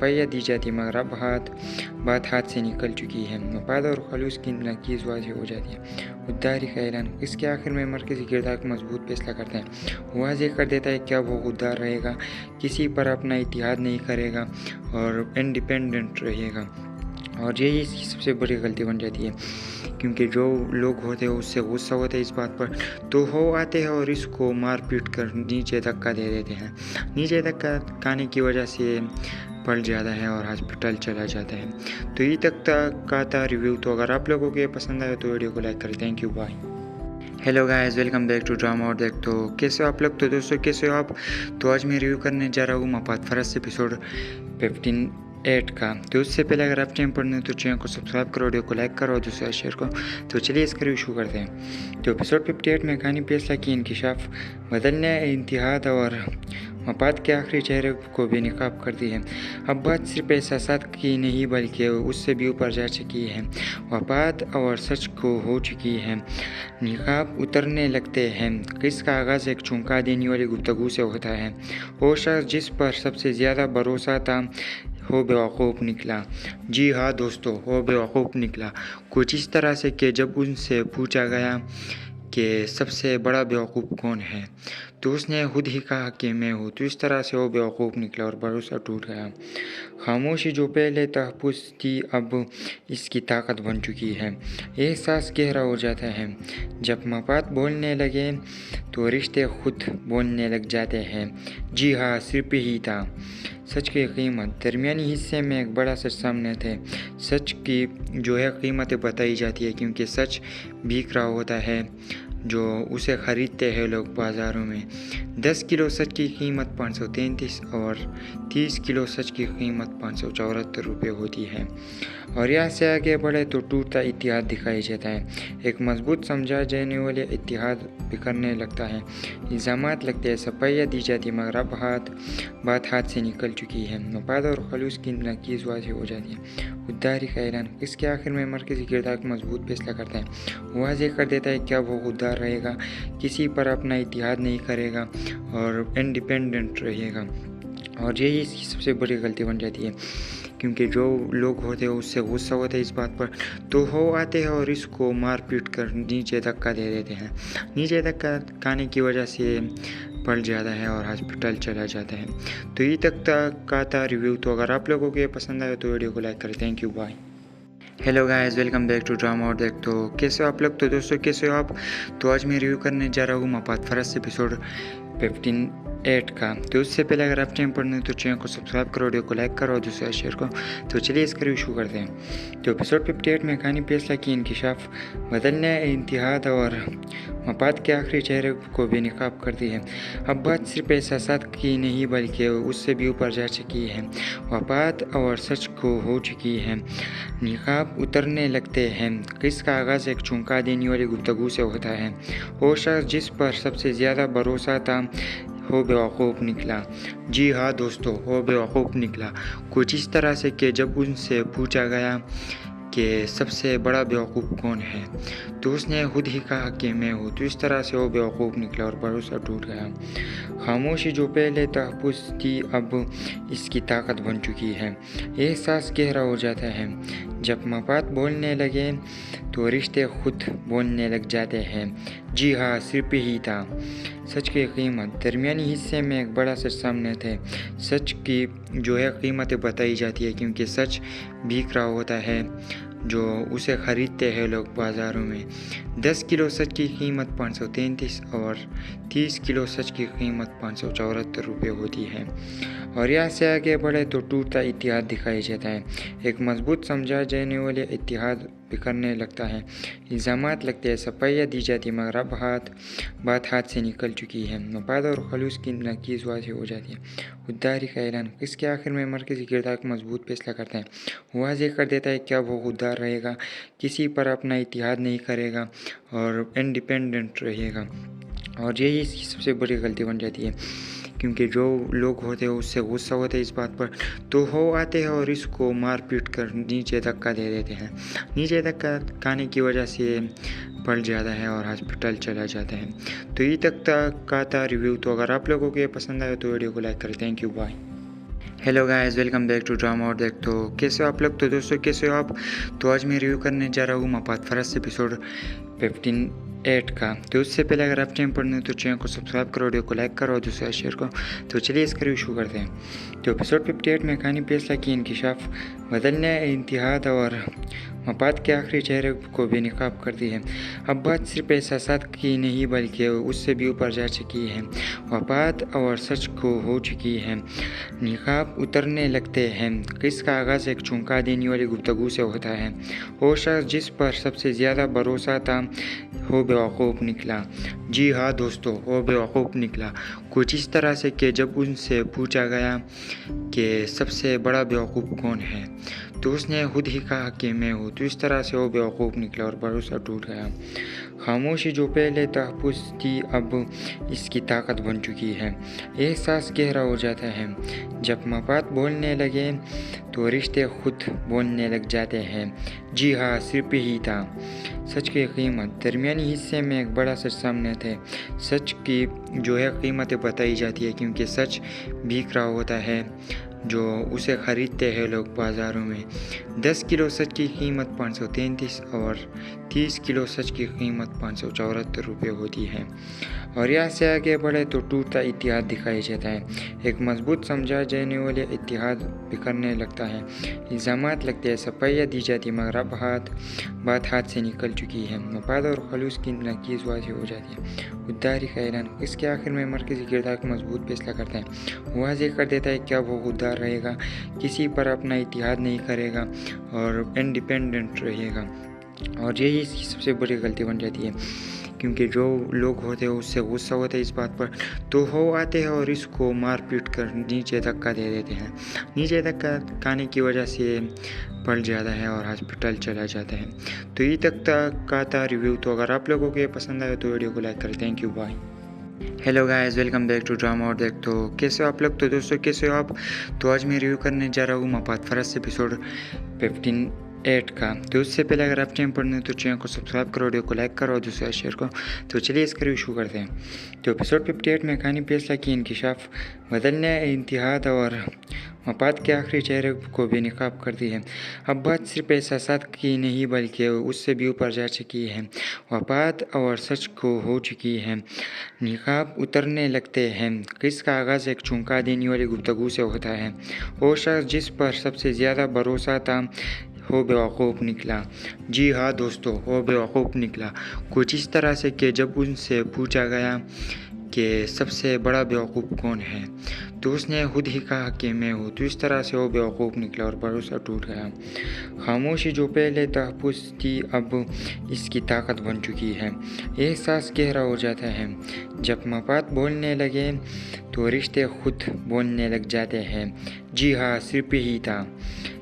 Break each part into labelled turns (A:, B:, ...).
A: पहिया दी जाती मगर अब बात हाथ से निकल चुकी है। मफाद और खलूस की नकीस वाज़ेह हो जाती है। गद्दारी का ऐलान इसके आखिर में मरकज़ी किरदार को मजबूत फैसला करता है। वाज़ेह कर देता है क्या वो गद्दार रहेगा, किसी पर अपना इत्तेहाद नहीं करेगा और इंडिपेंडेंट रहेगा। और यही इसकी सबसे बड़ी गलती बन जाती है, क्योंकि जो लोग होते हैं उससे गुस्सा होता है इस बात पर, तो हो आते हैं और इसको मार पीट कर नीचे धक्का दे देते हैं। नीचे धक्का खाने की वजह से पल जाता है और हॉस्पिटल चला जाता है। तो ये तक का था रिव्यू। तो अगर आप लोगों को ये पसंद आया तो वीडियो को लाइक करें। Thank you, bye. Hello guys, welcome back to drama और देख। तो कैसे हो आप लोग? तो दोस्तों कैसे हो आप? तो आज मैं रिव्यू करने जा रहा हूँ मपात फरस एपिसोड 15 का। तो उससे पहले अगर आप चैनल पर नहीं तो चैनल को सब्सक्राइब करो, वीडियो को लाइक करो और दूसरा शेयर करो। तो चलिए इसका रिव्यू शुरू करते हैं। तो एपिसोड 58 में कहानी फैसला की इंकिशाफ, बदलने, इत्तेहाद और मपात के आखिरी चेहरे को बेनकाब करती है। अब बात सिर्फ एहसासात की नहीं बल्कि उससे भी ऊपर जा चुकी है। वफात और सच को हो चुकी है। निकाब उतरने लगते हैं। किसका आगाज़ एक चौंका देने वाली गुफ्तगू से होता है। वो शख्स जिस पर सबसे ज़्यादा भरोसा था वो बेवकूफ़ निकला। जी हाँ दोस्तों, वो बेवकूफ़ निकला। कुछ इस तरह से कि जब उनसे पूछा गया कि सबसे बड़ा बेवकूफ़ कौन है, तो उसने खुद ही कहा कि मैं हूँ। तो इस तरह से वो बेवकूफ़ निकला और भरोसा टूट गया। खामोशी जो पहले तहफ़्फ़ुज़ थी अब इसकी ताकत बन चुकी है। एहसास गहरा हो जाता है। जब मपात बोलने लगे तो रिश्ते खुद बोलने लग जाते हैं। जी हाँ, सिर्फ ही था। सच की कीमत दरमियानी हिस्से में एक बड़ा सच सामने थे। सच की जो है कीमतें बताई जाती है, क्योंकि सच बिक रहा होता है जो उसे ख़रीदते हैं लोग बाज़ारों में। 10 किलो सच की कीमत 533 और 30 किलो सच की कीमत 574 रुपये होती है। और यहाँ से आगे बढ़े तो टूटता इत्तेहाद दिखाई देता है। एक मजबूत समझा जाने वाले इत्तेहाद बिखरने लगता है। इल्ज़ामात लगते हैं, सफाइयाँ दी जाती मगर अब बात हाथ से निकल चुकी है। मफाद और खलूस की नकीस वाज़ेह हो जाती है। गद्दारी का ऐलान इसके आखिर में मरकज़ी किरदार को मजबूत फैसला करता है। वाज़ेह कर देता है क्या वो गद्दार रहेगा, किसी पर अपना इत्तेहाद नहीं करेगा और इंडिपेंडेंट रहेगा। और यही इसकी सबसे बड़ी गलती बन जाती है, क्योंकि जो लोग होते हैं उससे गुस्सा होता है इस बात पर, तो हो आते हैं और इसको मार पीट कर नीचे धक्का दे देते हैं। नीचे धक्का खाने की वजह से पल जाता है और हॉस्पिटल चला जाता है। तो ये तक का था रिव्यू। तो अगर आप लोगों को ये पसंद आया तो वीडियो को लाइक करें। Thank you, bye. Hello guys, welcome back to drama और देख। तो कैसे हो आप लोग? तो दोस्तों कैसे हो आप? तो आज मैं रिव्यू करने जा रहा हूँ मपात फरस एपिसोड 15 का। तो उससे पहले अगर आप चैनल पर नहीं तो चैनल को सब्सक्राइब करो, वीडियो को लाइक करो और दूसरा शेयर करो। तो चलिए इसका रिव्यू शुरू करते हैं। तो एपिसोड 58 में कहानी फैसला की इंकिशाफ, बदलने, इत्तेहाद और मपात के आखिरी चेहरे को बेनकाब करती है। अब बात सिर्फ एहसासात की नहीं बल्कि उससे भी ऊपर जा चुकी है। वफात और सच को हो चुकी है। निकाब उतरने लगते हैं। किसका आगाज़ एक चौंका देने वाली गुफ्तगू से होता है। वो शख्स जिस पर सबसे ज़्यादा भरोसा था वो बेवकूफ़ निकला। जी हाँ दोस्तों, वो बेवकूफ़ निकला। कुछ इस तरह से कि जब उनसे पूछा गया कि सबसे बड़ा बेवकूफ़ कौन है, तो उसने खुद ही कहा कि मैं हूँ। तो इस तरह से वो बेवकूफ़ निकला और भरोसा टूट गया। खामोशी जो पहले तहफ़्फ़ुज़ थी अब इसकी ताकत बन चुकी है। एहसास गहरा हो जाता है। जब मपात बोलने लगे तो रिश्ते खुद बोलने लग जाते हैं। जी हाँ, सिर्फ ही था। सच की कीमत दरमियानी हिस्से में एक बड़ा सच सामने थे। सच की जो है कीमतें बताई जाती है, क्योंकि सच बिक रहा होता है जो उसे ख़रीदते हैं लोग बाज़ारों में। 10 किलो सच की कीमत 533 और 30 किलो सच की कीमत 574 रुपये होती है। और यहाँ से आगे बढ़े तो टूटता इत्तेहाद दिखाई देता है। एक मजबूत समझा जाने वाले इत्तेहाद बिखरने लगता है। इल्ज़ामात लगते हैं, सफाइयाँ दी जाती मगर अब बात हाथ से निकल चुकी है। मफाद और खलूस की नकीस वाज़ेह हो जाती है। गद्दारी का ऐलान इसके आखिर में मरकज़ी किरदार को मजबूत फैसला करता है। वाज़ेह कर देता है क्या वो गद्दार रहेगा, किसी पर अपना इत्तेहाद नहीं करेगा और इंडिपेंडेंट रहेगा। और यही इसकी सबसे बड़ी गलती बन जाती है, क्योंकि जो लोग होते हैं उससे गुस्सा होता है इस बात पर, तो हो आते हैं और इसको मार पीट कर नीचे धक्का दे देते हैं। नीचे धक्का खाने की वजह से पल जाता है और हॉस्पिटल चला जाता है। तो ये तक का था रिव्यू। तो अगर आप लोगों को ये पसंद आया तो वीडियो को लाइक करें। Thank you, bye. Hello guys, welcome back to drama और देख। तो कैसे हो आप लोग? तो दोस्तों कैसे हो आप? तो आज मैं रिव्यू करने जा रहा हूँ मपात फरस एपिसोड 15 का। तो उससे पहले अगर आप चैनल पर नहीं तो चैनल को सब्सक्राइब करो, वीडियो को लाइक करो और दूसरा शेयर करो। तो चलिए इसका रिव्यू शुरू करते हैं। तो एपिसोड 58 में कहानी फैसला की इंकिशाफ बदलने इतिहाद और मपात के आखिरी चेहरे को बेनकाब करती है। अब बात सिर्फ एहसासात की नहीं बल्कि उससे भी ऊपर जा चुकी है। वफात और सच को हो चुकी है। निकाब उतरने लगते हैं। किसका आगाज़ एक चौंका देने वाली गुफ्तगू से होता है। वो शख्स जिस पर सबसे ज़्यादा भरोसा था वो बेवकूफ़ निकला। जी हाँ दोस्तों, वो बेवकूफ़ निकला। कुछ इस तरह से कि जब उनसे पूछा गया कि सबसे बड़ा बेवकूफ़ कौन है तो उसने खुद ही कहा कि मैं हूँ। तो इस तरह से वो बेवकूफ़ निकला और भरोसा टूट गया। खामोशी जो पहले तहफ़्फ़ुज़ थी अब इसकी ताकत बन चुकी है। एहसास गहरा हो जाता है। जब मपात बोलने लगे तो रिश्ते खुद बोलने लग जाते हैं। जी हाँ, सिर्फ ही था। सच की कीमत दरमियानी हिस्से में एक बड़ा सच सामने थे। सच की जो है कीमतें बताई जाती है क्योंकि सच बिक रहा होता है जो उसे ख़रीदते हैं लोग बाज़ारों में। 10 किलो सच की कीमत 533 और 30 किलो सच की कीमत 574 रुपये होती है। और यहाँ से आगे बढ़े तो टूटता इतिहाद दिखाई देता है। एक मजबूत समझा जाने वाले इतिहाद बिखरने लगता है। इल्ज़ामात लगते हैं, सफाइयाँ दी जाती मगर अब बात हाथ से निकल चुकी है। मफाद और खलूस की नकीज़ वाज़ेह हो जाती है। खुददारी का ऐलान इसके आखिर में मरकज़ी किरदार को मजबूत फैसला करता है। वाज़ेह कर देता है क्या वो खुददार रहेगा, किसी पर अपना इतिहाद नहीं करेगा और इंडिपेंडेंट रहेगा। और यही इसकी सबसे बड़ी गलती बन जाती है क्योंकि जो लोग होते हैं उससे गुस्सा होता है इस बात पर तो हो आते हैं और इसको मार पीट कर नीचे धक्का दे देते हैं। नीचे धक्का खाने की वजह से पड़ जाता है और हॉस्पिटल चला जाता है। तो ये तक का था रिव्यू। तो अगर आप लोगों को ये पसंद आया तो वीडियो को लाइक करें। Thank you, bye. Hello guys, welcome back to drama और देख। तो कैसे हो आप लोग? तो दोस्तों कैसे हो आप? तो आज मैं रिव्यू करने जा रहा हूँ मपात फरस एपिसोड 15 का। तो उससे पहले अगर आप चैनल पर नहीं तो चैनल को सब्सक्राइब करो, वीडियो को लाइक करो और दूसरा शेयर करो। तो चलिए इसका रिव्यू शुरू करते हैं। तो एपिसोड 58 में कहानी फैसला की इंकिशाफ बदलने इतिहाद और मपात के आखिरी चेहरे को बेनकाब करती है। अब बात सिर्फ एहसासात की नहीं बल्कि उससे भी ऊपर जा चुकी है। वफात और सच को हो चुकी है। निकाब उतरने लगते हैं। किसका आगाज़ एक चौंका देने वाली गुफ्तगू से होता है। वो शख्स जिस पर सबसे ज़्यादा भरोसा था वो बेवकूफ़ निकला। जी हाँ दोस्तों, वो बेवकूफ़ निकला। कुछ इस तरह से कि जब उनसे पूछा गया कि सबसे बड़ा बेवकूफ़ कौन है तो उसने खुद ही कहा कि मैं हूँ। तो इस तरह से वो बेवकूफ़ निकला और भरोसा टूट गया। खामोशी जो पहले तहफ़्फ़ुज़ थी अब इसकी ताकत बन चुकी है। एहसास गहरा हो जाता है। जब मपात बोलने लगे तो रिश्ते खुद बोलने लग जाते हैं। जी हाँ, सिर्फ ही था।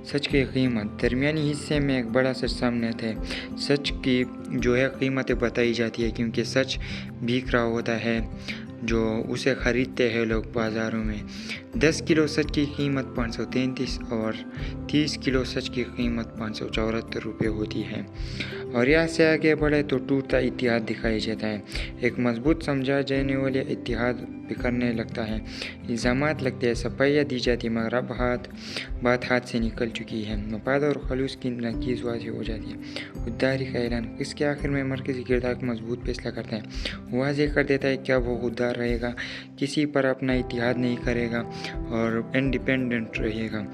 A: सच की कीमत दरमियानी हिस्से में एक बड़ा सच सामने थे। सच की जो है कीमतें बताई जाती है क्योंकि सच बिक रहा होता है जो उसे ख़रीदते हैं लोग बाज़ारों में। 10 किलो सच की कीमत 533 और 30 किलो सच की कीमत 574 रुपये होती है। और यहाँ से आगे बढ़े तो टूटता इतिहाद दिखाई देता है। एक मजबूत समझा जाने वाले इतिहाद बिखरने लगता है। इल्ज़ामात लगते हैं, सफाइयाँ दी जाती मगर अब बात हाथ से निकल चुकी है। मफाद और खलूस की नकीज़ वाज़ेह हो जाती है। खुददारी का ऐलान इसके आखिर में मरकज़ी किरदार को मजबूत फैसला करता है। वाज़ेह कर देता है क्या वो खुददार रहेगा, किसी पर अपना इतिहाद नहीं करेगा और इंडिपेंडेंट रहेगा।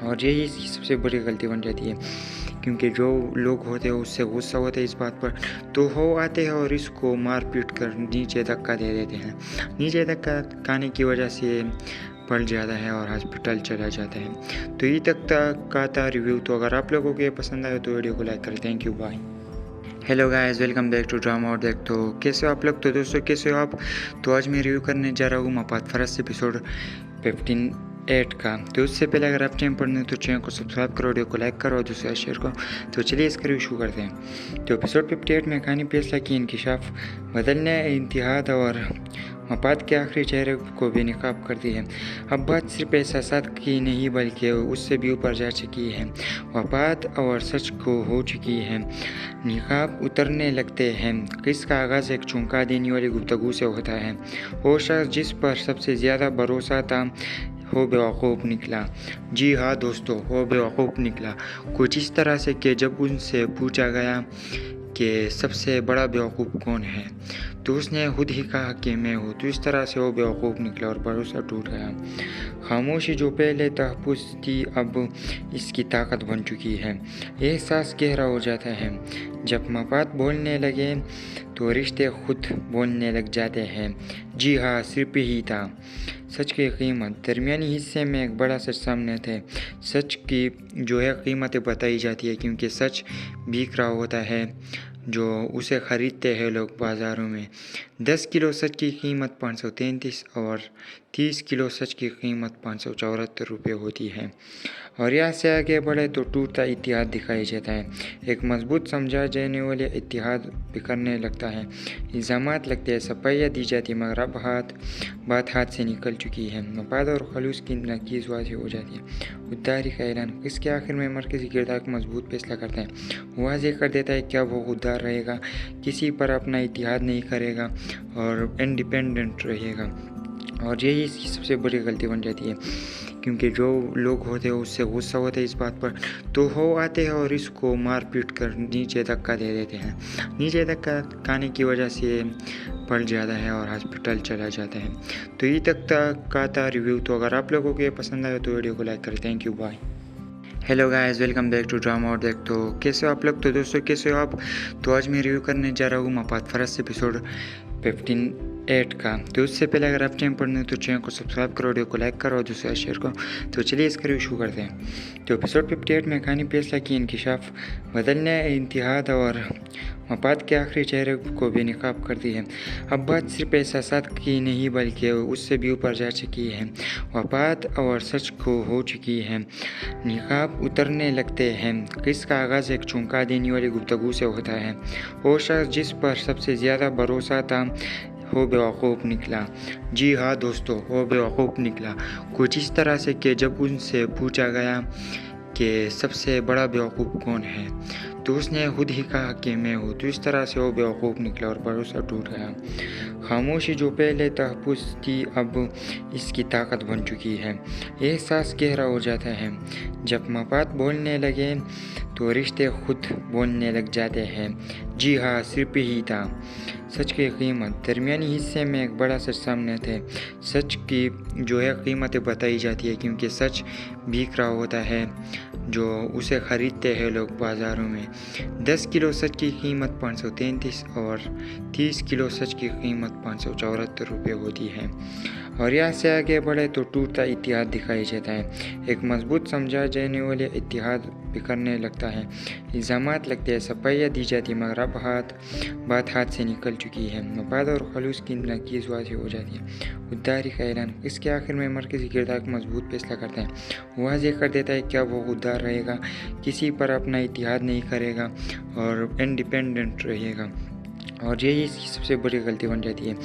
A: और यही इसकी सबसे बड़ी गलती बन जाती है क्योंकि जो लोग होते हैं उससे गुस्सा होता है इस बात पर तो हो आते हैं और इसको मार पीट कर नीचे धक्का दे देते हैं। नीचे धक्का खाने की वजह से पड़ जाता है और हॉस्पिटल चला जाता है। तो ये तक का था रिव्यू। तो अगर आप लोगों को ये पसंद आया तो वीडियो को लाइक करें। Thank you, bye. Hello guys, welcome back to drama और देख। तो कैसे हो आप लोग? तो दोस्तों कैसे हो आप? तो आज मैं रिव्यू करने जा रहा हूँ मपात फरस एपिसोड 15 का। तो उससे पहले अगर आप चैनल पर नहीं तो चैनल को सब्सक्राइब करो, वीडियो को लाइक करो और दूसरा शेयर करो। तो चलिए इसका रिव्यू शुरू करते हैं। तो एपिसोड 58 में कहानी फैसला की इंकिशाफ बदलने इतिहाद और मपात के आखिरी चेहरे को बेनकाब करती है। अब बात सिर्फ एहसासात की नहीं बल्कि उससे भी ऊपर जा चुकी है। वफात और सच को हो चुकी है। निकाब उतरने लगते हैं। किसका आगाज़ एक चौंका देने वाली गुफ्तगू से होता है। वो शख्स जिस पर सबसे ज़्यादा भरोसा था हो बेवकूफ़ निकला। जी हाँ दोस्तों, हो बेवकूफ़ निकला। कुछ इस तरह से कि जब उनसे पूछा गया कि सबसे बड़ा बेवकूफ़ कौन है, तो उसने खुद ही कहा कि मैं हूँ। तो इस तरह से वो बेवकूफ़ निकला और भरोसा टूट गया। खामोशी जो पहले तहफ़्फ़ुज़ थी अब इसकी ताकत बन चुकी है। एहसास गहरा हो जाता है। जब मफ़ाद बोलने लगे तो रिश्ते खुद बोलने लग जाते हैं। जी हाँ, सिर्फ ही था। सच की कीमत दरमियानी हिस्से में एक बड़ा सच सामने थे। सच की जो है कीमतें बताई जाती है क्योंकि सच बिक रहा होता है जो उसे ख़रीदते हैं लोग बाज़ारों में। 10 किलो सच की कीमत 533 और 30 किलो सच की कीमत 574 रुपये होती है। और यहाँ से आगे बढ़े तो टूटता इतिहाद दिखाई देता है। एक मजबूत समझा जाने वाले इतिहाद बिखरने लगता है। इल्ज़ामात लगते हैं, सफाइयाँ दी जाती मगर अब बात हाथ से निकल चुकी है। मफाद और खलूस की नकीज़ वाज़ेह हो जाती है। खुददारी का ऐलान इसके आखिर में मरकज़ी किरदार को मजबूत फैसला करता है। वाज़ेह कर देता है क्या वो खुददार रहेगा, किसी पर अपना इतिहाद नहीं करेगा और इंडिपेंडेंट रहेगा। और यही इसकी सबसे बड़ी गलती बन जाती है क्योंकि जो लोग होते हैं उससे गुस्सा होता है इस बात पर, तो हो आते हैं और इसको मार पीट कर नीचे धक्का दे देते हैं। नीचे धक्का खाने की वजह से पड़ जाता है और हॉस्पिटल चला जाता है। तो ये तक का था रिव्यू। तो अगर आप लोगों को ये पसंद आया तो वीडियो को लाइक करें। Thank you, bye. Hello guys, welcome back to drama और देख। तो कैसे हो आप लोग? तो दोस्तों कैसे हो आप? तो आज मैं रिव्यू करने जा रहा हूँ मफाद फरस एपिसोड 15 का। तो उससे पहले अगर आप चैनल पर नहीं तो चैनल को सब्सक्राइब करो, वीडियो को लाइक करो और दूसरा शेयर करो। तो चलिए इसका रिव्यू शुरू करते हैं। तो एपिसोड 58 में कहानी फैसला की इंकिशाफ बदलने इतिहाद और मफाद के आखिरी चेहरे को बेनकाब करती है। अब बात सिर्फ एहसासात की नहीं बल्कि उससे भी ऊपर जा चुकी है। मफाद और सच को हो चुकी है। निकाब उतरने लगते हैं। किसका आगाज़ एक चौंका देने वाली गुफ्तगू से होता है। वो शख्स जिस पर सबसे ज़्यादा भरोसा था हो बेवकूफ़ निकला। जी हाँ दोस्तों, हो बेवकूफ़ निकला। कुछ इस तरह से कि जब उनसे पूछा गया कि सबसे बड़ा बेवकूफ़ कौन है, तो उसने खुद ही कहा कि मैं हूँ। तो इस तरह से वो बेवकूफ़ निकला और भरोसा टूट गया। खामोशी जो पहले तहफ़्फ़ुज़ थी अब इसकी ताकत बन चुकी है। एहसास गहरा हो जाता है। जब मफाद बोलने लगे तो रिश्ते खुद बोलने लग जाते हैं। जी हाँ, सिर्फ ही था। सच की कीमत दरमियानी हिस्से में एक बड़ा सच सामने थे। सच की जो है कीमतें बताई जाती है क्योंकि सच बिक रहा होता है जो उसे ख़रीदते हैं लोग बाज़ारों में। 10 किलो सच की कीमत 533 और 30 किलो सच की कीमत 574 रुपये होती है। और यहाँ से आगे बढ़े तो टूटता इतिहाद दिखाई देता है। एक मजबूत समझा जाने वाले इतिहाद बिखरने लगता है। इल्ज़ामात लगते हैं, सफाइयाँ दी जाती मगर अब बात हाथ से निकल चुकी है। मफाद और खलूस की नकीज़ वाज़ेह हो जाती है। खुददारी का ऐलान इसके आखिर में मरकज़ी किरदार को मजबूत फैसला करता है। वाज़ेह कर देता है क्या वो खुददार रहेगा, किसी पर अपना इतिहाद नहीं करेगा और इंडिपेंडेंट रहेगा। और यही इसकी सबसे बड़ी गलती बन जाती है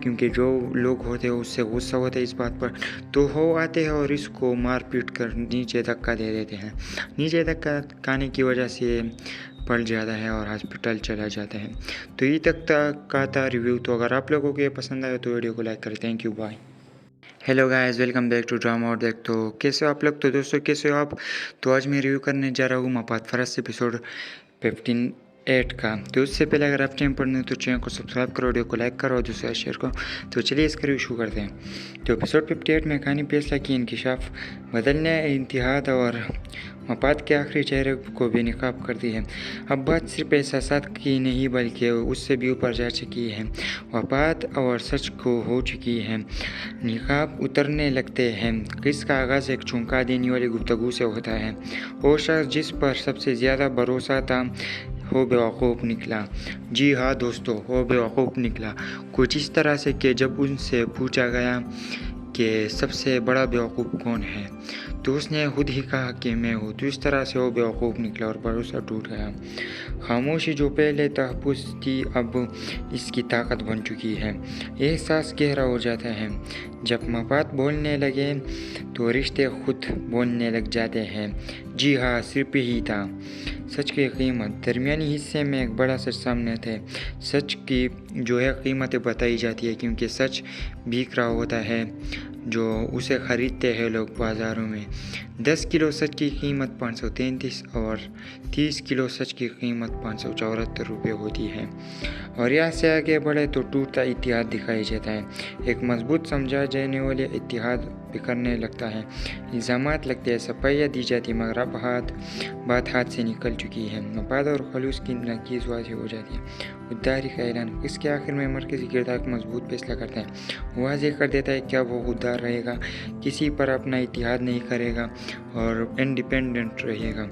A: क्योंकि जो लोग होते हैं उससे गुस्सा होता है इस बात पर, तो हो आते हैं और इसको मार पीट कर नीचे धक्का दे देते हैं। नीचे धक्का खाने की वजह से पड़ जाता है और हॉस्पिटल चला जाता है। तो ये तक का था रिव्यू। तो अगर आप लोगों को ये पसंद आया तो वीडियो को लाइक करें। Thank you, bye. Hello guys, welcome back to drama और देख। तो कैसे हो आप लोग? तो दोस्तों कैसे हो आप? तो आज मैं रिव्यू करने जा रहा हूँ मफाद फरस एपिसोड 15 का। तो उससे पहले अगर आप चैनल पर नहीं तो चैनल को सब्सक्राइब करो, वीडियो को लाइक करो और दूसरा शेयर करो। तो चलिए इसका रिव्यू शुरू करते हैं। तो एपिसोड 58 में कहानी फैसला की इंकिशाफ बदलने इतिहाद और मफाद के आखिरी चेहरे को बेनकाब करती है। अब बात सिर्फ एहसासात की नहीं बल्कि उससे भी ऊपर जा चुकी है। मफाद और सच को हो चुकी है। निकाब उतरने लगते हैं। किसका आगाज़ एक चौंका देने वाली गुफ्तगू से होता है। वो शख्स जिस पर सबसे ज़्यादा भरोसा था हो बेवकूफ़ निकला। जी हाँ दोस्तों, हो बेवकूफ़ निकला। कुछ इस तरह से कि जब उनसे पूछा गया कि सबसे बड़ा बेवकूफ़ कौन है, तो उसने खुद ही कहा कि मैं हूँ। तो इस तरह से वो बेवकूफ़ निकला और भरोसा टूट गया। खामोशी जो पहले तहफ़्फ़ुज़ थी अब इसकी ताकत बन चुकी है। एहसास गहरा हो जाता है। जब मफाद बोलने लगे तो रिश्ते खुद बोलने लग जाते हैं। जी हाँ, सिर्फ ही था। सच की कीमत दरमियानी हिस्से में एक बड़ा सच सामने थे। सच की जो है कीमतें बताई जाती है क्योंकि सच बिक रहा होता है जो उसे ख़रीदते हैं लोग बाज़ारों में। 10 किलो सच की कीमत 533 और 30 किलो सच की कीमत 574 रुपये होती है। और यहाँ से आगे बढ़े तो टूटता इतिहाद दिखाई देता है। एक मजबूत समझा जाने वाले इतिहाद बिखरने लगता है। इल्ज़ामात लगते हैं, सफाइयाँ दी जाती, मगर अब बात हाथ से निकल चुकी है। मफाद और खलूस की नकीज़ वाज़ेह हो जाती है। खुददारी का ऐलान इसके आखिर में मरकज़ी किरदार को मजबूत फैसला करता है। वाज़ेह कर देता है क्या वो खुददार रहेगा, किसी पर अपना इतिहाद नहीं करेगा और इंडिपेंडेंट रहेगा।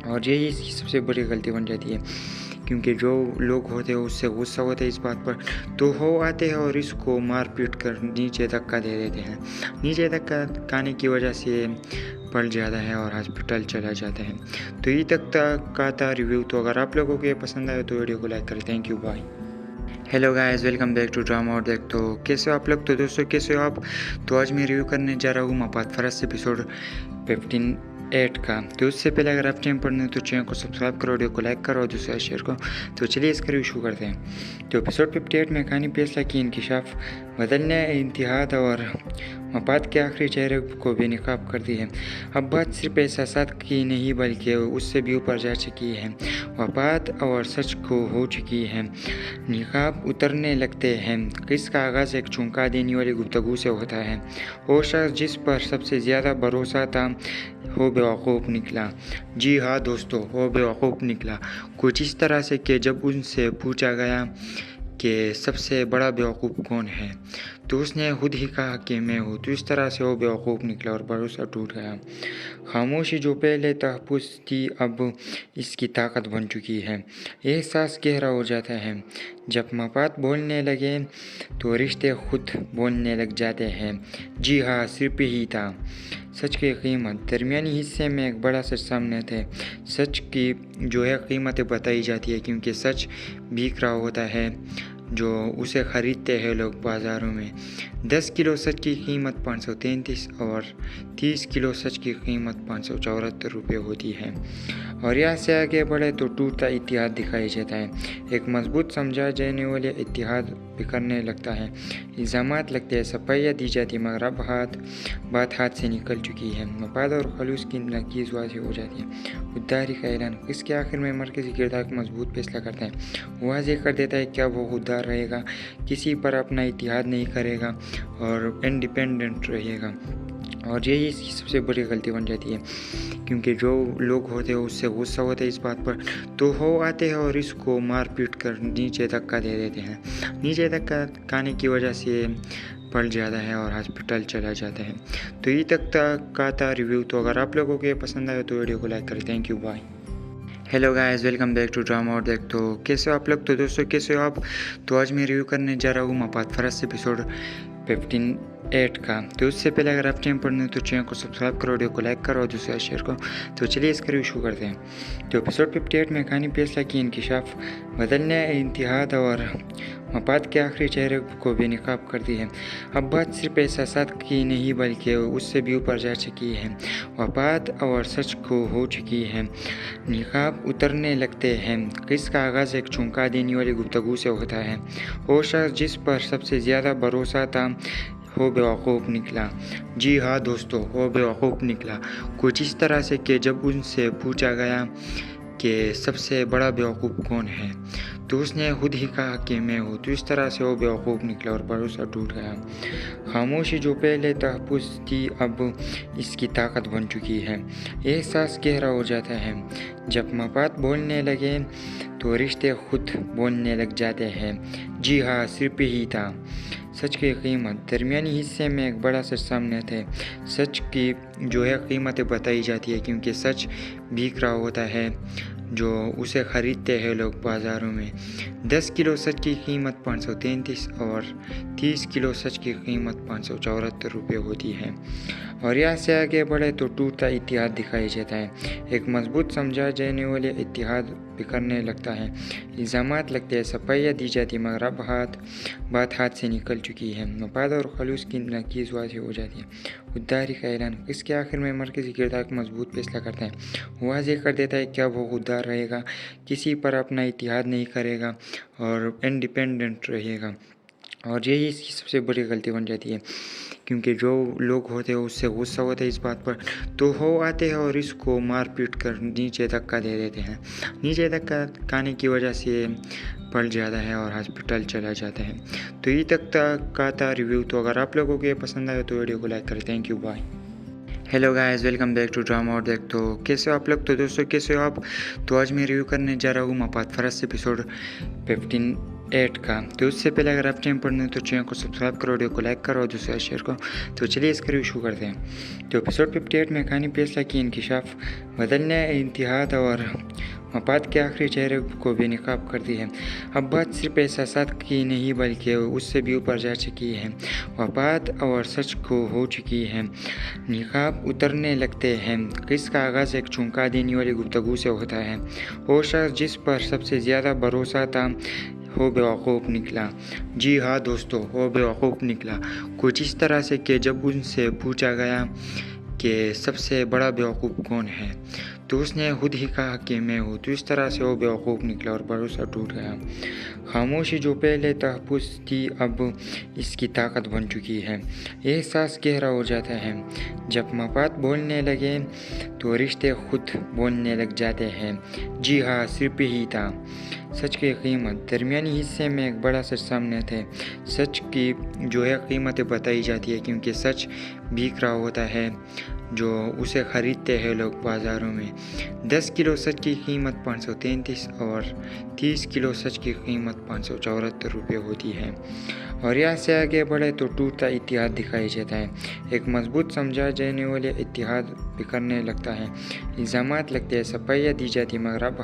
A: और यही इसकी सबसे बड़ी गलती बन जाती है, क्योंकि जो लोग होते हैं उससे गुस्सा होते हैं इस बात पर, तो हो आते हैं और इसको मार पीट कर नीचे धक्का दे देते हैं। नीचे धक्का खाने की वजह से पड़ जाता है और हॉस्पिटल चला जाता है। तो ये तक का था रिव्यू। तो अगर आप लोगों को ये पसंद आए तो वीडियो को लाइक करें। Thank you, bye. Hello guys, welcome back to drama और देख। तो कैसे हो आप लोग? तो दोस्तों कैसे हो आप? तो आज मैं रिव्यू करने जा रहा हूँ मपात फरस एपिसोड 15 का। तो उससे पहले अगर आप चैनल पर नहीं तो चैनल को सब्सक्राइब करो, वीडियो को लाइक करो और दूसरा शेयर करो। तो चलिए इसका रिव्यू शुरू करते हैं। तो एपिसोड 58 में कहानी फैसला की इंकिशाफ, बदलने इतिहाद और मपात के आखिरी चेहरे को बेनकाब करती है। अब बात सिर्फ एहसास की नहीं बल्कि उससे भी ऊपर जा चुकी है। वफात और सच को हो चुकी है। निकाब उतरने लगते हैं। किसका आगाज़ एक चौंका देने वाली गुफ्तगू से होता है। वो शख्स जिस पर सबसे ज़्यादा भरोसा था वो बेवकूफ़ निकला। जी हाँ दोस्तों, वो बेवकूफ़ निकला। कुछ इस तरह से कि जब उनसे पूछा गया कि सबसे बड़ा बेवकूफ़ कौन है, तो उसने खुद ही कहा कि मैं हूँ। तो इस तरह से वो बेवकूफ़ निकला और भरोसा टूट गया। खामोशी जो पहले तहफ़्फ़ुज़ थी अब इसकी ताकत बन चुकी है। एहसास गहरा हो जाता है। जब मफाद बोलने लगे तो रिश्ते खुद बोलने लग जाते हैं। जी हाँ, सिर्फ ही था। सच की कीमत दरमियानी हिस्से में एक बड़ा सच सामने थे। सच की जो है कीमतें बताई जाती है, क्योंकि सच बिक रहा होता है जो उसे ख़रीदते हैं लोग बाज़ारों में। 10 किलो सच की कीमत 533 और 30 किलो सच की कीमत 574 रुपये होती है। और यहाँ से आगे बढ़े तो टूटता इतिहाद दिखाई देता है। एक मजबूत समझा जाने वाले इतिहाद बिखरने लगता है। इल्ज़ामात लगते हैं, सफाइयाँ दी जाती, मगर अब बात हाथ से निकल चुकी है। मफाद और खलूस की नकीज़ वाज़ेह हो जाती है। खुददारी का ऐलान इसके आखिर में मरकज़ी किरदार को मजबूत फैसला करता है। वाज़ेह कर देता है क्या वो खुददार रहेगा, किसी पर अपना इतिहाद नहीं करेगा और इंडिपेंडेंट रहेगा। और यही इसकी सबसे बड़ी गलती बन जाती है, क्योंकि जो लोग होते हैं उससे गुस्सा होता है इस बात पर, तो हो आते हैं और इसको मार पीट कर नीचे धक्का दे देते हैं। नीचे धक्का खाने की वजह से पड़ जाता है और हॉस्पिटल चला जाता है। तो ये तक का था रिव्यू। तो अगर आप लोगों को ये पसंद आए तो वीडियो को लाइक करें। Thank you, bye. Hello guys, welcome back to drama और देख। तो कैसे हो आप लोग? तो दोस्तों कैसे हो आप? तो आज मैं रिव्यू करने जा रहा हूँ मपात फरस एपिसोड 15 का। तो उससे पहले अगर आप चैनल पर नहीं तो चैनल को सब्सक्राइब करो, वीडियो को लाइक करो और दूसरा शेयर करो। तो चलिए इसका रिव्यू शुरू करते हैं। तो एपिसोड 58 में कहानी फैसला की इंकिशाफ, बदलने इतिहाद और मपात के आखिरी चेहरे को बेनकाब करती है। अब बात सिर्फ एहसास की नहीं बल्कि उससे भी ऊपर जा चुकी है। वफात और सच को हो चुकी है। निकाब उतरने लगते हैं। किसका आगाज़ एक चौंका देने वाली गुफ्तगू से होता है। वो शख्स जिस पर सबसे ज़्यादा भरोसा था वो बेवकूफ़ निकला। जी हाँ दोस्तों, वो बेवकूफ़ निकला। कुछ इस तरह से कि जब उनसे पूछा गया कि सबसे बड़ा बेवकूफ़ कौन है, तो उसने खुद ही कहा कि मैं हूँ। तो इस तरह से वो बेवकूफ़ निकला और भरोसा टूट गया। खामोशी जो पहले तहफ़्फ़ुज़ थी अब इसकी ताकत बन चुकी है। एहसास गहरा हो जाता है। जब मफाद बोलने लगे तो रिश्ते खुद बोलने लग जाते हैं। जी हाँ, सिर्फ ही था। सच की कीमत दरमियानी हिस्से में एक बड़ा सच सामने थे। सच की जो है कीमतें बताई जाती है, क्योंकि सच बिक रहा होता है जो उसे ख़रीदते हैं लोग बाज़ारों में। 10 किलो सच की कीमत 533 और 30 किलो सच की कीमत 574 रुपये होती है। और यहाँ से आगे बढ़े तो टूटता इतिहाद दिखाई देता है। एक मजबूत समझा जाने वाले इतिहाद बिखरने लगता है। इल्ज़ामात लगते हैं, सफाइयाँ दी जाती, मगर अब बात हाथ से निकल चुकी है। मफाद और खलूस की नकीज़ वाज़ेह हो जाती है। खुददारी का ऐलान इसके आखिर में मरकज़ी किरदार को मजबूत फैसला करता है। वाज़ेह कर देता है क्या वो खुददार रहेगा, किसी पर अपना इतिहाद नहीं करेगा और इंडिपेंडेंट रहेगा। और यही इसकी सबसे बड़ी गलती बन जाती है, क्योंकि जो लोग होते हैं उससे गुस्सा होता है इस बात पर, तो हो आते हैं और इसको मार पीट कर नीचे धक्का दे देते हैं। नीचे धक्का आने की वजह से पड़ जाता है और हॉस्पिटल चला जाता है। तो ये तक का था रिव्यू। तो अगर आप लोगों को ये पसंद आया तो वीडियो को लाइक करें। Thank you, bye. Hello guys, welcome back to drama और देख। तो कैसे हो आप लोग? तो दोस्तों कैसे हो आप? तो आज मैं रिव्यू करने जा रहा हूँ मपात फरस एपिसोड 15 का। तो उससे पहले अगर आप चैनल पर नहीं तो चैनल को सब्सक्राइब करो, वीडियो को लाइक करो और दूसरा शेयर करो। तो चलिए इसका रिव्यू शुरू करते हैं। तो एपिसोड 58 में कहानी फैसला की इंकिशाफ बदलने, इतिहाद और मपात के आखिरी चेहरे को बेनकाब करती है। अब बात सिर्फ एहसास की नहीं बल्कि उससे भी ऊपर जा चुकी है। मपात और सच को हो चुकी है। निकाब उतरने लगते हैं। किसका आगाज़ एक चौंका देने वाली गुफ्तगू से होता है। वो शख्स जिस पर सबसे ज़्यादा भरोसा था वो बेवकूफ़ निकला। जी हाँ दोस्तों, वो बेवकूफ़ निकला। कुछ इस तरह से कि जब उनसे पूछा गया कि सबसे बड़ा बेवकूफ़ कौन है, तो उसने खुद ही कहा कि मैं हूँ। तो इस तरह से वो बेवकूफ़ निकला और भरोसा टूट गया। खामोशी जो पहले तहफ़्फ़ुज़ थी अब इसकी ताकत बन चुकी है। एहसास गहरा हो जाता है। जब मपात बोलने लगे तो रिश्ते खुद बोलने लग जाते हैं। जी हाँ, सिर्फ ही था। सच की कीमत दरमियानी हिस्से में एक बड़ा सच सामने थे। सच की जो है कीमतें बताई जाती है, क्योंकि सच बिक रहा होता है जो उसे ख़रीदते हैं लोग बाज़ारों में। 10 किलो सच की कीमत 533 और 30 किलो सच की कीमत 574 रुपये होती है। और यहाँ से आगे बढ़े तो टूटता इतिहाद दिखाई देता है। एक मजबूत समझा जाने वाले इतिहाद बिखरने लगता है। इल्ज़ामात लगते हैं, सफाइयाँ दी जाती, मगर अब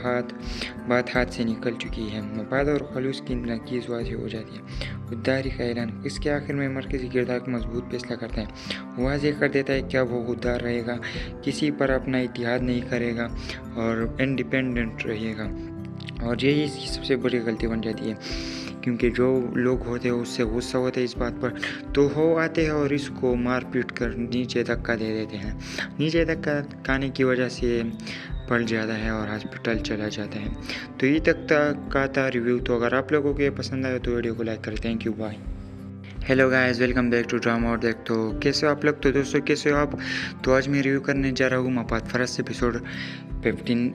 A: बात हाथ से निकल चुकी है। मफाद और खलूस की नकीज़ वाज़ेह हो जाती है। खुददारी का ऐलान इसके आखिर में मरकज़ी किरदार को मजबूत फैसला करता है। वाज़ेह कर देता है क्या वो खुददार रहेगा, किसी पर अपना इतिहाद नहीं करेगा और इंडिपेंडेंट रहेगा। और यही इसकी सबसे बड़ी गलती बन जाती है, क्योंकि जो लोग होते हैं उससे गुस्सा होता है इस बात पर, तो हो आते हैं और इसको मार पीट कर नीचे धक्का दे देते हैं। नीचे धक्का आने की वजह से पड़ जाता है और हॉस्पिटल चला जाता है। तो ये तक का था रिव्यू। तो अगर आप लोगों को ये पसंद आया तो वीडियो को लाइक करें। Thank you, bye. Hello guys, welcome back to drama और देख। तो कैसे हो आप लोग? तो दोस्तों कैसे हो आप? तो आज मैं रिव्यू करने जा रहा हूँ मपात फरस एपिसोड 15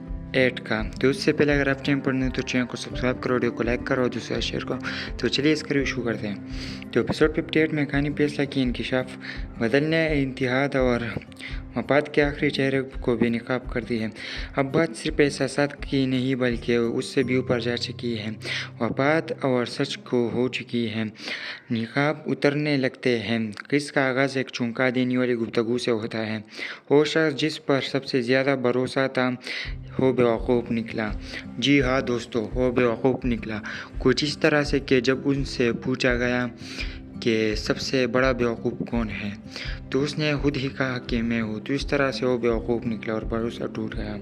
A: का। तो उससे पहले अगर आप चैनल पर नहीं तो चैनल को सब्सक्राइब करो, वीडियो को लाइक करो और दूसरा शेयर करो। तो चलिए इसका रिव्यू शुरू करते हैं। तो एपिसोड 58 में कहानी फैसला की इंकिशाफ बदलने, इतिहाद और मपात के आखिरी चेहरे को बेनकाब करती है। अब बात सिर्फ एहसास की नहीं बल्कि उससे भी ऊपर जा चुकी है। मपात और सच को हो चुकी है। निकाब उतरने लगते हैं। किसका आगाज़ एक चौंका देने वाली गुफ्तगू से होता है। वो शख्स जिस पर सबसे ज़्यादा भरोसा था वो बेवकूफ़ निकला। जी हाँ दोस्तों, वो बेवकूफ़ निकला। कुछ इस तरह से कि जब उनसे पूछा गया कि सबसे बड़ा बेवकूफ़ कौन है, तो उसने खुद ही कहा कि मैं हूँ। तो इस तरह से वो बेवकूफ़ निकला और भरोसा टूट गया।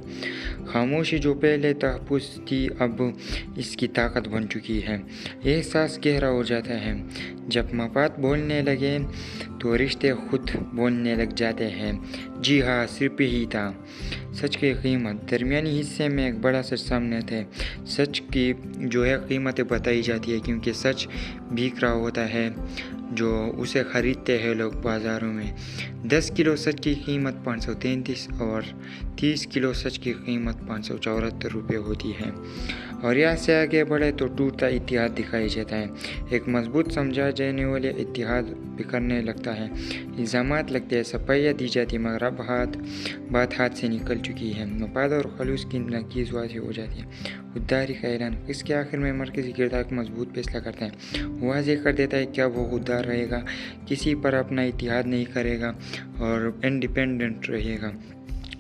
A: खामोशी जो पहले तहफ़्फ़ुज़ थी अब इसकी ताकत बन चुकी है। एहसास गहरा हो जाता है। जब मपात बोलने लगे तो रिश्ते खुद बोलने लग जाते हैं। जी हाँ, सिर्फ ही था। सच की कीमत दरमियानी हिस्से में एक बड़ा सच सामने थे। सच की जो है कीमतें बताई जाती है, क्योंकि सच बिक रहा होता है जो उसे ख़रीदते हैं लोग बाज़ारों में। 10 किलो सच की कीमत 533 और 30 किलो सच की कीमत 574 रुपये होती है। और यहाँ से आगे बढ़े तो टूटता इतिहाद दिखाई देता है। एक मजबूत समझा जाने वाले इतिहाद बिखरने लगता है। इल्ज़ामात लगते हैं, सफाइयाँ दी जाती, मगर अब बात हाथ से निकल चुकी है। मफाद और खलूस की नकीज़ वाज़ेह हो जाती है। खुददारी का ऐलान इसके आखिर में मरकज़ी किरदार को मजबूत फैसला करता है। वाज़ेह कर देता है क्या वो खुददार रहेगा, किसी पर अपना इतिहाद नहीं करेगा और इंडिपेंडेंट रहेगा।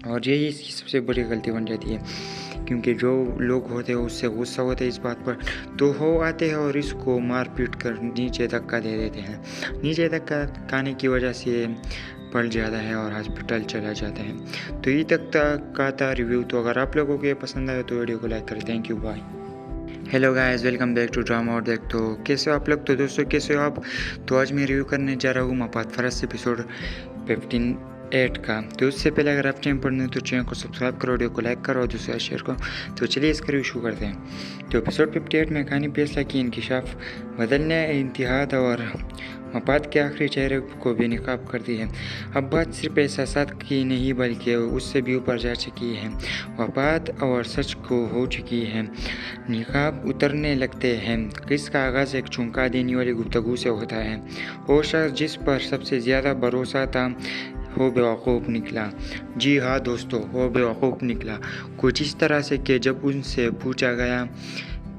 A: और यही इसकी सबसे बड़ी गलती बन जाती है, क्योंकि जो लोग होते हैं उससे गुस्सा होता है इस बात पर, तो हो आते हैं और इसको मार पीट कर नीचे धक्का दे देते हैं। नीचे धक्का आने की वजह से पड़ जाता है और हॉस्पिटल चला जाता है। तो ये तक का था रिव्यू। तो अगर आप लोगों को ये पसंद आया तो वीडियो को लाइक करें। Thank you, bye. Hello guys, welcome back to drama और देख। तो कैसे हो आप लोग? तो दोस्तों कैसे हो आप? तो आज मैं रिव्यू करने जा रहा हूँ मपात फरस एपिसोड 15 8 का। तो उससे पहले अगर आप चैनल पर नए तो चैनल को सब्सक्राइब करो, वीडियो को लाइक करो और दूसरा शेयर करो। तो चलिए इसका रिव्यू शुरू करते हैं। तो एपिसोड 58 में कहानी फैसला की इंकिशाफ बदलने, इत्तेहाद और मफाद के आखिरी चेहरे को बेनकाब करती है। अब बात सिर्फ एहसासात की नहीं बल्कि उससे भी ऊपर जा चुकी है। मफाद और सच को हो चुकी है, निकाब उतरने लगते हैं। किसका आगाज़ एक चौंका देने वाली गुफ्तगू से होता है। वो शख्स जिस पर सबसे ज़्यादा भरोसा था वो बेवकूफ़ निकला। जी हाँ दोस्तों, वो बेवकूफ़ निकला। कुछ इस तरह से कि जब उनसे पूछा गया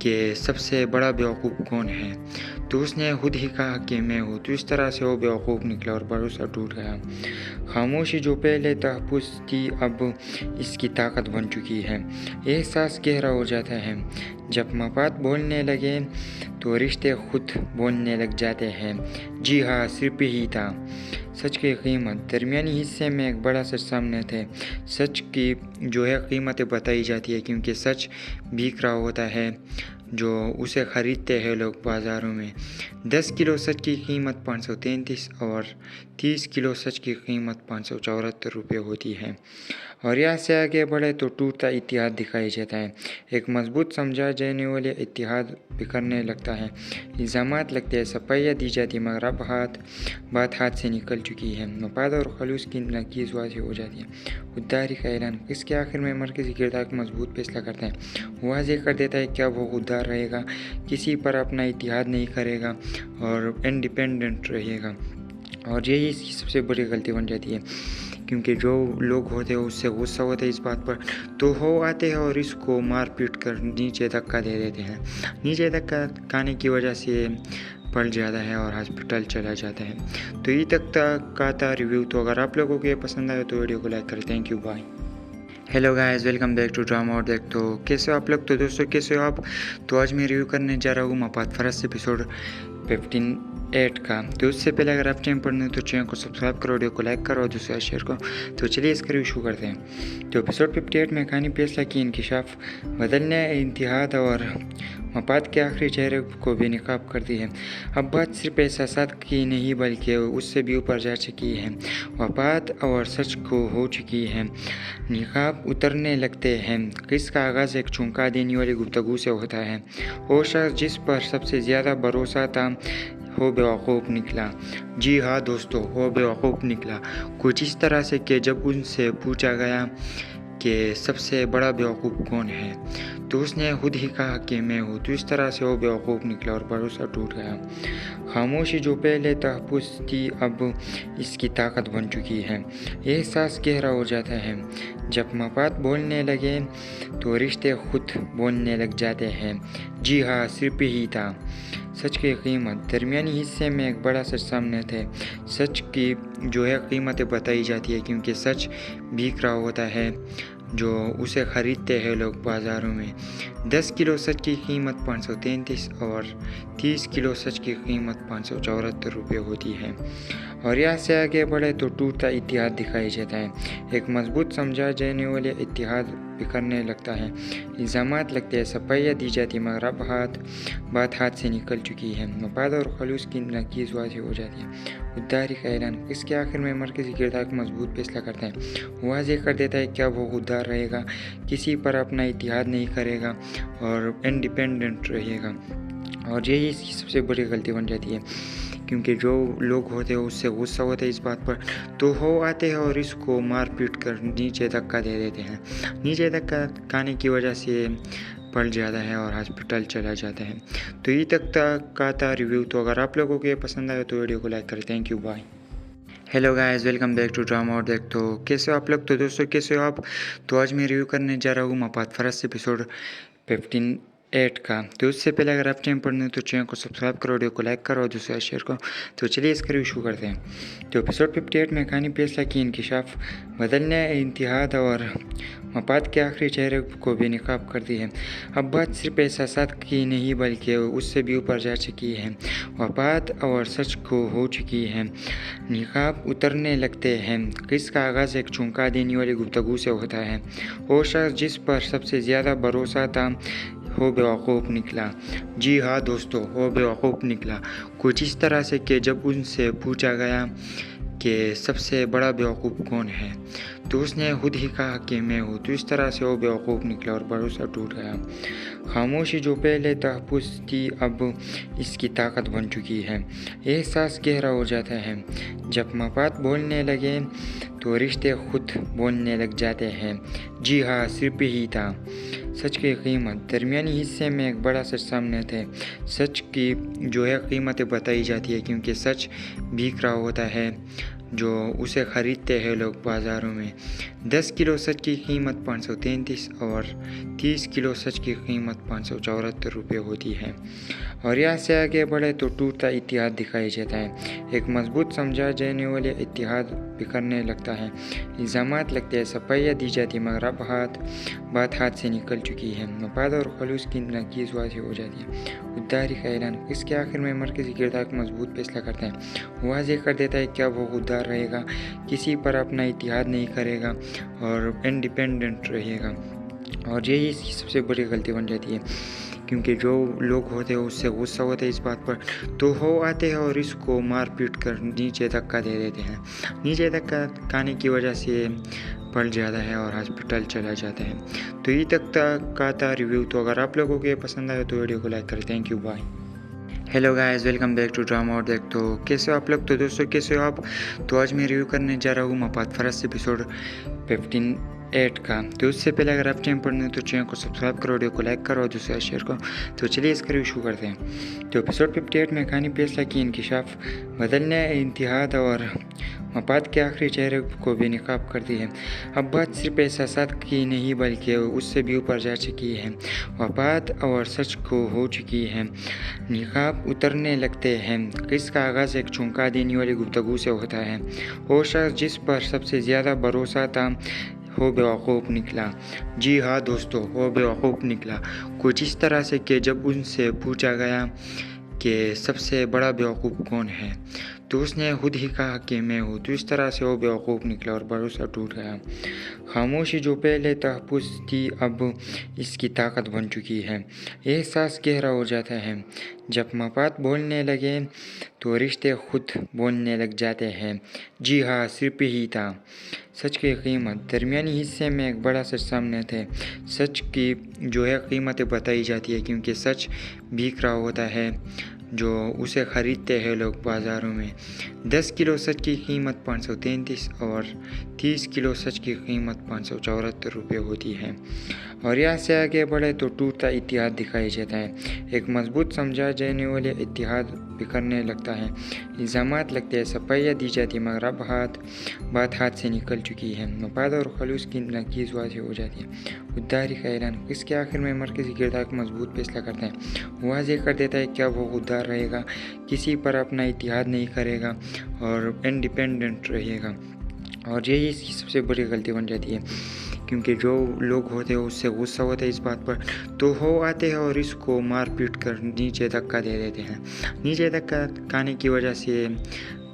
A: कि सबसे बड़ा बेवकूफ़ कौन है तो उसने खुद ही कहा कि मैं हूँ। तो इस तरह से वो बेवकूफ़ निकला और भरोसा टूट गया। खामोशी जो पहले तहफ़्फ़ुज़ थी अब इसकी ताकत बन चुकी है। एहसास गहरा हो जाता है। जब मफाद बोलने लगे तो रिश्ते खुद बोलने लग जाते हैं। जी हाँ, सिर्फ ही था। सच की कीमत दरमियानी हिस्से में एक बड़ा सच सामने थे। सच की जो है कीमतें बताई जाती है क्योंकि सच बिक रहा होता है जो उसे ख़रीदते हैं लोग बाज़ारों में। 10 किलो सच की कीमत 533 और 30 किलो सच की कीमत 574 रुपये होती है। और यहाँ से आगे बढ़े तो टूटता इत्तेहाद दिखाई देता है। एक मजबूत समझा जाने वाले इत्तेहाद बिखरने लगता है। इल्ज़ामात लगते हैं, सफाइयाँ दी जाती, मगर अब बात हाथ से निकल चुकी है। मफाद और खलूस की नकीज़ वाज़ेह हो जाती है। खुददारी का ऐलान इसके आखिर में मरकज़ी किरदार को मजबूत फैसला करता है। वाज़ेह कर देता है क्या वो खुददार रहेगा, किसी पर अपना इत्तेहाद नहीं करेगा और इंडिपेंडेंट रहेगा। और यही इसकी सबसे बड़ी गलती बन जाती है क्योंकि जो लोग होते हैं उससे गुस्सा होता है इस बात पर तो हो आते हैं और इसको मार पीट कर नीचे धक्का दे देते हैं। नीचे धक्का खाने की वजह से पड़ जाता है और हॉस्पिटल चला जाता है। तो ये तक का था रिव्यू। तो अगर आप लोगों को ये पसंद आए तो वीडियो को लाइक करें। Thank you, bye. Hello guys, welcome back to drama और देख। तो कैसे हो आप लोग? तो दोस्तों कैसे हो आप? तो आज मैं रिव्यू करने जा रहा हूँ मफाद फरस एपिसोड 58 का। तो उससे पहले अगर आप चैनल पर नए तो चैनल को सब्सक्राइब करो, वीडियो को लाइक करो और दूसरा शेयर करो। तो चलिए इसका रिव्यू शुरू करते हैं। तो एपिसोड 58 में कहानी फैसला की इंकिशाफ बदलने, इत्तेहाद और मफाद के आखिरी चेहरे को बेनकाब करती है। अब बात सिर्फ एहसासात की नहीं बल्कि उससे भी ऊपर जा चुकी है। मफाद और सच को हो चुकी है, निकाब उतरने लगते हैं। किसका आगाज़ एक चौंका देने वाली गुफ्तगू से होता है। वो शख्स जिस पर सबसे ज़्यादा भरोसा था वो बेवकूफ़ निकला। जी हाँ दोस्तों, वो बेवकूफ़ निकला। कुछ इस तरह से कि जब उनसे पूछा गया कि सबसे बड़ा बेवकूफ़ कौन है तो उसने खुद ही कहा कि मैं हूँ। तो इस तरह से वो बेवकूफ़ निकला और भरोसा टूट गया। खामोशी जो पहले तहफ़्फ़ुज़ थी अब इसकी ताकत बन चुकी है। एहसास गहरा हो जाता है। जब मफाद बोलने लगे तो रिश्ते खुद बोलने लग जाते हैं। जी हाँ, सिर्फ ही था। सच की कीमत दरमियानी हिस्से में एक बड़ा सच सामने थे। सच की जो है कीमतें बताई जाती है क्योंकि सच बिक रहा होता है जो उसे ख़रीदते हैं लोग बाज़ारों में। 10 किलो सच की कीमत 533 और 30 किलो सच की कीमत 574 रुपये होती है। और यहाँ से आगे बढ़े तो टूटता इत्तेहाद दिखाई देता है। एक मजबूत समझा जाने वाले इत्तेहाद बिखरने लगता है। इल्ज़ामात लगते हैं, सफाइयाँ दी जाती, मगर अब बात हाथ से निकल चुकी है। मफाद और खलूस की नकीज़ वाज़ेह हो जाती है। खुददारी का ऐलान इसके आखिर में मरकज़ी किरदार को मजबूत फैसला करता है। वाज़ेह कर देता है क्या वो खुददार रहेगा, किसी पर अपना इत्तेहाद नहीं करेगा और इंडिपेंडेंट रहेगा। और यही इसकी सबसे बड़ी गलती बन जाती है क्योंकि जो लोग होते हैं उससे गुस्सा होता है इस बात पर तो हो आते हैं और इसको मार पीट कर नीचे धक्का दे देते हैं। नीचे धक्का खाने की वजह से पड़ जाता है और हॉस्पिटल चला जाता है। तो ये तक का था रिव्यू। तो अगर आप लोगों को ये पसंद आए तो वीडियो को लाइक करें। Thank you, bye. Hello guys, welcome back to drama और देख। तो कैसे हो आप लोग? तो दोस्तों कैसे हो आप? तो आज मैं रिव्यू करने जा रहा हूँ मफाद फरस एपिसोड 58 का। तो उससे पहले अगर आप चैनल पर नए तो चैनल को सब्सक्राइब करो, वीडियो को लाइक करो और दूसरा शेयर करो। तो चलिए इसका रिव्यू शुरू करते हैं। तो एपिसोड 58 में कहानी फैसला की इंकिशाफ बदलने, इत्तेहाद और मफाद के आखिरी चेहरे को बेनकाब करती है। अब बात सिर्फ एहसासात की नहीं बल्कि उससे भी ऊपर जा चुकी है। मफाद और सच को हो चुकी है, निकाब उतरने लगते हैं। किसका आगाज़ एक चौंका देने वाली गुफ्तगू से होता है। वो शख्स जिस पर सबसे ज़्यादा भरोसा था वो बेवकूफ़ निकला। जी हाँ दोस्तों, वो बेवकूफ़ निकला। कुछ इस तरह से कि जब उनसे पूछा गया कि सबसे बड़ा बेवकूफ़ कौन है, तो उसने खुद ही कहा कि मैं हूँ। तो इस तरह से वो बेवकूफ़ निकला और भरोसा टूट गया। खामोशी जो पहले तहफ़्फ़ुज़ थी अब इसकी ताकत बन चुकी है। एहसास गहरा हो जाता है जब मफ़ाद बोलने लगे तो रिश्ते खुद बोलने लग जाते हैं। जी हाँ, सिर्फ ही था। सच की कीमत दरमियानी हिस्से में एक बड़ा सच सामने थे। सच की जो है कीमतें बताई जाती है क्योंकि सच बिक रहा होता है जो उसे ख़रीदते हैं लोग बाज़ारों में। 10 किलो सच की कीमत 533 और 30 किलो सच की कीमत 574 रुपये होती है। और यहाँ से आगे बढ़े तो टूटता इतिहाद दिखाई देता है। एक मजबूत समझा जाने वाले इतिहाद बिखरने लगता है। इल्ज़ामात लगते हैं, सफाइयाँ दी जाती मगर अब बात हाथ से निकल चुकी है। मफाद और खलूस की नकीज़ वाज़ेह हो जाती है। खुददारी का ऐलान इसके आखिर में मरकज़ी किरदार को मजबूत फैसला करता है। वाज़ेह कर देता है क्या वो खुददार रहेगा, किसी पर अपना इतिहाद नहीं करेगा और इंडिपेंडेंट रहेगा। और यही इसकी सबसे बड़ी गलती बन जाती है क्योंकि जो लोग होते हैं उससे गुस्सा होता है इस बात पर, तो हो आते हैं और इसको मार पीट कर नीचे धक्का दे देते हैं। नीचे धक्का खाने की वजह से पड़ जाता है और हॉस्पिटल चला जाता है। तो ये तक का था रिव्यू। तो अगर आप लोगों को ये पसंद आए तो वीडियो को लाइक करें। Thank you, bye. Hello guys, welcome back to drama और देख। तो कैसे हो आप लोग? तो दोस्तों कैसे हो आप? तो आज मैं रिव्यू करने जा रहा हूँ मफाद फरस एपिसोड 15 का। तो उससे पहले अगर आप चैनल पर नहीं तो चैनल को सब्सक्राइब करो, वीडियो को लाइक करो और दूसरा शेयर करो। तो चलिए इसका रिव्यू शुरू करते हैं। तो एपिसोड 58 में कहानी फैसला की इंकिशाफ बदलने इतिहाद और मफाद के आखिरी चेहरे को बेनकाब करती है। अब बात सिर्फ एहसास की नहीं बल्कि उससे भी ऊपर जा चुकी है। मफाद और सच को हो चुकी है। निकाब उतरने लगते हैं। किसका आगाज़ एक चौंका देने वाली गुफ्तगू से होता है। वो शख्स जिस पर सबसे ज़्यादा भरोसा था वो बेवकूफ़ निकला। जी हाँ दोस्तों, वो बेवकूफ़ निकला। कुछ इस तरह से कि जब उनसे पूछा गया कि सबसे बड़ा बेवकूफ़ कौन है, तो उसने खुद ही कहा कि मैं हूँ। तो इस तरह से वो बेवकूफ़ निकला और भरोसा टूट गया। खामोशी जो पहले तहफ़्फ़ुज़ थी अब इसकी ताकत बन चुकी है। एहसास गहरा हो जाता है जब मफाद बोलने लगे तो रिश्ते खुद बोलने लग जाते हैं। जी हाँ, सिर्फ ही था। सच की कीमत दरमियानी हिस्से में एक बड़ा सच सामने थे। सच की जो है कीमतें बताई जाती है क्योंकि सच बिक रहा होता है जो उसे ख़रीदते हैं लोग बाज़ारों में। 10 किलो सच की कीमत 533 और 30 किलो सच की कीमत 574 रुपये होती है। और यहाँ से आगे बढ़े तो टूटता इतिहाद दिखाई देता है। एक मजबूत समझा जाने वाले इतिहाद बिखरने लगता है। इल्ज़ामात लगते हैं, सफाइयाँ दी जाती मगर अब बात हाथ से निकल चुकी है। मफाद और खलूस की नकीज़ वाज़ेह हो जाती है। खुददारी का ऐलान इसके आखिर में मरकज़ी किरदार को मजबूत फैसला करता है। वाज़ेह कर देता है क्या वो खुददार रहेगा, किसी पर अपना इतिहाद नहीं करेगा और इंडिपेंडेंट रहेगा। और यही इसकी सबसे बड़ी गलती बन जाती है क्योंकि जो लोग होते हैं उससे गुस्सा होता है इस बात पर, तो हो आते हैं और इसको मार पीट कर नीचे धक्का दे देते हैं। नीचे धक्का खाने की वजह से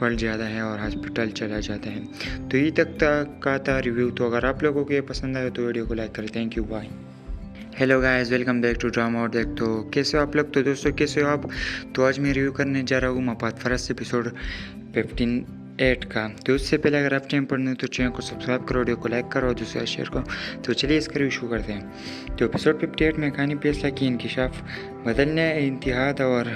A: पड़ जाता है और हॉस्पिटल चला जाता है। तो ये तक का था रिव्यू। तो अगर आप लोगों को ये पसंद आए तो वीडियो को लाइक करें। Thank you, bye. Hello guys, welcome back to drama और देख। तो कैसे हो आप लोग? तो दोस्तों कैसे हो आप? तो आज मैं रिव्यू करने जा रहा हूँ मफाद फरस एपिसोड 15 का। तो उससे पहले अगर आप चैनल पर नहीं तो चैनल को सब्सक्राइब करो, वीडियो को लाइक करो और दूसरा शेयर करो। तो चलिए इसका रिव्यू शुरू करते हैं। तो एपिसोड 58 में कहानी फैसला की इंकिशाफ बदलने इतिहाद और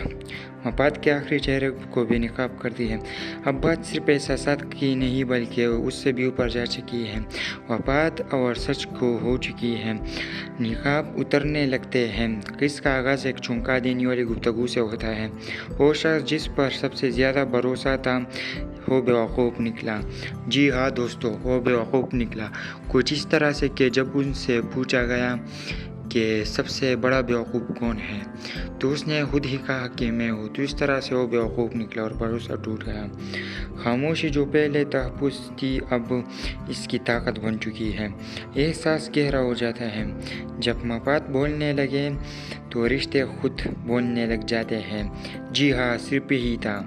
A: मफाद के आखिरी चेहरे को बेनकाब करती है। अब बात सिर्फ एहसास की नहीं बल्कि उससे भी ऊपर जा चुकी है। मफाद और सच को हो चुकी है। निकाब उतरने लगते हैं। किसका आगाज़ एक चौंका देने वाली गुफ्तगू से होता है। वो शख्स जिस पर सबसे ज़्यादा भरोसा था वो बेवकूफ़ निकला। जी हाँ दोस्तों, वो बेवकूफ़ निकला। कुछ इस तरह से कि जब उनसे पूछा गया कि सबसे बड़ा बेवकूफ़ कौन है, तो उसने खुद ही कहा कि मैं हूँ। तो इस तरह से वो बेवकूफ़ निकला और भरोसा टूट गया। खामोशी जो पहले तहफ़्फ़ुज़ थी अब इसकी ताकत बन चुकी है। एहसास गहरा हो जाता है जब मफाद बोलने लगे तो रिश्ते खुद बोलने लग जाते हैं। जी हाँ, सिर्फ ही था।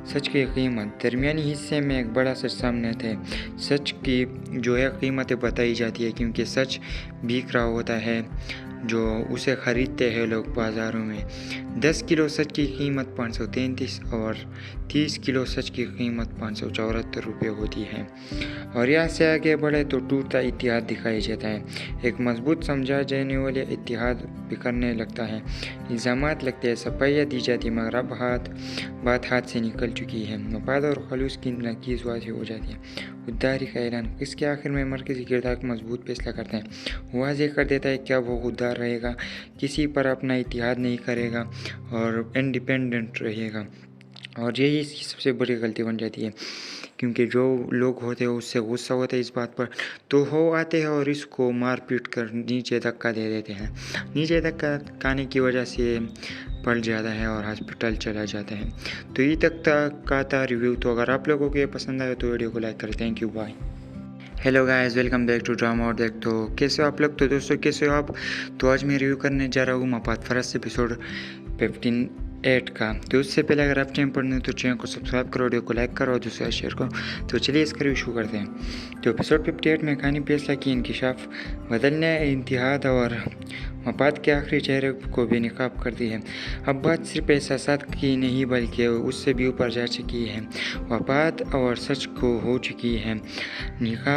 A: सच की कीमत। दरमियानी हिस्से में एक बड़ा सच सामने आता है। सच की जो है कीमतें बताई जाती है क्योंकि सच बिक रहा होता है, जो उसे ख़रीदते हैं लोग बाज़ारों में। 10 किलो सच की कीमत 533 और 30 किलो सच की कीमत 574 रुपये होती है। और यहाँ से आगे बढ़े तो टूटता इतिहाद दिखाई देता है। एक मजबूत समझा जाने वाले इतिहाद बिखरने लगता है, इल्ज़ामात लगते हैं, सफाइयाँ दी जाती, मगर अब बात हाथ से निकल चुकी है। मफाद और खलूस की नकीज़ वाज़ेह हो जाती है। खुददारी का ऐलान इसके आखिर में मरकज़ी किरदार को मजबूत फैसला करता है। वाज़ेह कर देता है क्या वो खुददार रहेगा, किसी पर अपना इतिहाद नहीं करेगा और इंडिपेंडेंट रहेगा। और यही इसकी सबसे बड़ी गलती बन जाती है क्योंकि जो लोग होते हैं उससे गुस्सा होता है इस बात पर, तो हो आते हैं और इसको मार पीट कर नीचे धक्का दे देते हैं। नीचे धक्का खाने की वजह से पड़ जाता है और हॉस्पिटल चला जाता है। तो ये तक का था रिव्यू। तो अगर आप लोगों को ये पसंद आया तो वीडियो को लाइक करें। Thank you, bye. Hello guys, welcome back to drama और देख। तो कैसे हो आप लोग? तो दोस्तों कैसे हो आप? तो आज मैं रिव्यू करने जा रहा हूँ मपात फरस एपिसोड 15 का। तो उससे पहले अगर आप चैनल पर नहीं तो चैनल को सब्सक्राइब करो, वीडियो को लाइक करो और दूसरा शेयर करो। तो चलिए इसका रिव्यू शुरू करते हैं। तो एपिसोड 58 में कहानी फैसला की इंकिशाफ, बदलने इतिहाद और मपात के आखिरी चेहरे को बेनकाब करती है। अब बात सिर्फ एहसासात की नहीं बल्कि उससे भी ऊपर जा चुकी है। वफात और सच को हो चुकी है निकाब